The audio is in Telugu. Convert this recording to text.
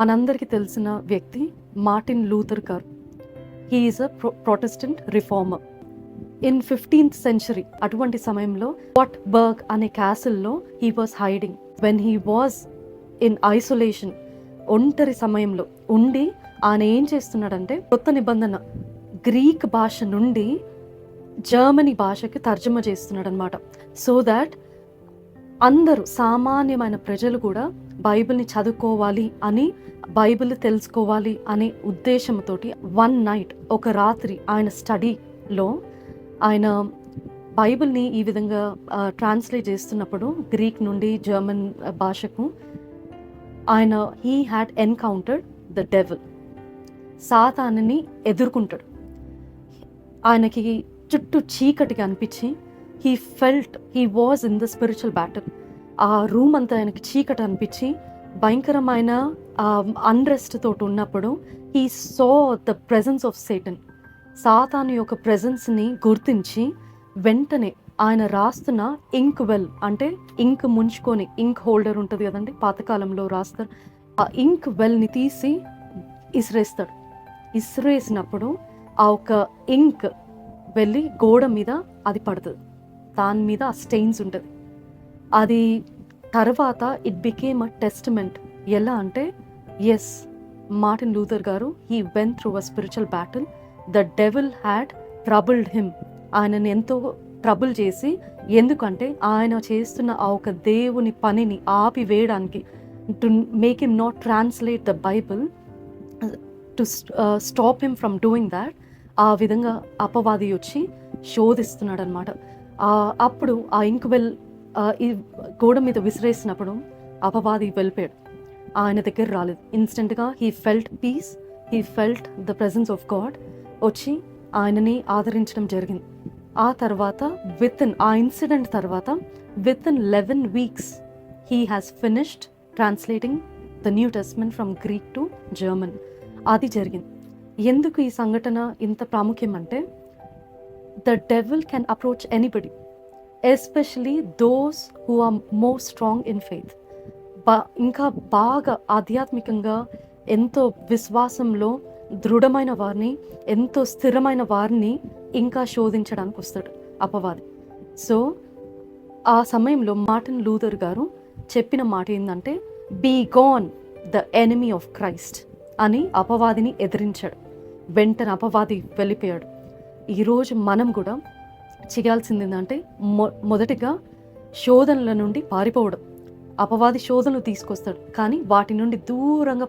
మనందరికీ తెలిసిన వ్యక్తి మార్టిన్ లూథర్ గారు. He is a Protestant reformer. In 15th century అటువంటి సమయంలో వాట్బర్గ్ అనే క్యాసిల్లో he was hiding. When he was in isolation, ఒంటరి సమయంలో ఉండి ఆయన ఏం చేస్తున్నాడంటే కొత్త నిబంధన గ్రీక్ భాష నుండి జర్మనీ భాషకి తర్జుమా చేస్తున్నాడు అనమాట. సో దాట్ అందరూ సామాన్యమైన ప్రజలు కూడా బైబిల్ని చదువుకోవాలి అని, బైబిల్ తెలుసుకోవాలి అనే ఉద్దేశంతో వన్ నైట్, ఒక రాత్రి ఆయన స్టడీలో ఆయన బైబిల్ని ఈ విధంగా ట్రాన్స్లేట్ చేస్తున్నప్పుడు గ్రీక్ నుండి జర్మన్ భాషకు ఆయన he had encountered the devil. సాతానుని ఎదుర్కొంటాడు. ఆయనకి చుట్టూ చీకటిగా అనిపించి he felt he was in the spiritual battle. ఆ రూమ్ అంతా ఆయనకి చీకటి అనిపించి భయంకరమైన అన్రెస్ట్ తోటి ఉన్నప్పుడు he saw the presence of Satan. సాతాను యొక్క ప్రెజెన్స్ని గుర్తించి వెంటనే ఆయన రాస్తున్న ఇంక్ వెల్, అంటే ఇంక్ ముంచుకొని ఇంక్ హోల్డర్ ఉంటుంది కదండి, పాతకాలంలో రాస్తారు, ఆ ఇంక్ వెల్ని తీసి ఇసిరేస్తాడు. ఇసిరేసినప్పుడు ఆ ఒక ఇంక్ వెళ్ళి గోడ మీద అది పడుతుంది, దాని మీద ఆ స్టెయిన్స్ ఉంటుంది. అది తర్వాత ఇట్ బికేమ్ అ టెస్టిమెంట్. ఎలా అంటే ఎస్, మార్టిన్ లూథర్ గారు he went through a spiritual battle. The devil had troubled him. ఆయనని ఎంతో ట్రబుల్ చేసి, ఎందుకంటే ఆయన చేస్తున్న ఆ ఒక దేవుని పనిని ఆపివేయడానికి, to make him not translate the Bible, to stop him from doing that. ఆ విధంగా అపవాది వచ్చి శోధిస్తున్నాడు అనమాట. అప్పుడు ఆ ఇంక్ వెల్ ఈ గోడ మీద విసిరేసినప్పుడు అపవాది వెళ్ళిపోయాడు, ఆయన దగ్గర రాలేదు. ఇన్స్టెంట్గా he felt peace, he felt the presence of God వచ్చి ఆయనని ఆదరించడం జరిగింది. ఆ తర్వాత ఆ ఇన్సిడెంట్ తర్వాత within 11 weeks he has finished translating the New Testament from Greek to German. అది జరిగింది. ఎందుకు ఈ సంఘటన ఇంత ప్రాముఖ్యం అంటే, the devil can approach anybody, especially those who are more strong in faith. ఇంకా బాగా ఆధ్యాత్మికంగా ఎంతో విశ్వాసంలో దృఢమైన వారిని, ఎంతో స్థిరమైన వారిని ఇంకా శోధించడానికి వస్తాడు అపవాది. సో ఆ సమయంలో మార్టిన్ లూథర్ గారు చెప్పిన మాట ఏంటంటే, be gone the enemy of Christ అని అపవాదిని ఎదిరించాడు. వెంటనే అపవాది వెళ్ళిపోయాడు. ఈరోజు మనం కూడా చేయాల్సింది ఏంటంటే, మొదటిగా శోధనల నుండి పారిపోవడం. అపవాది శోధనలు తీసుకొస్తాడు, కానీ వాటి నుండి దూరంగా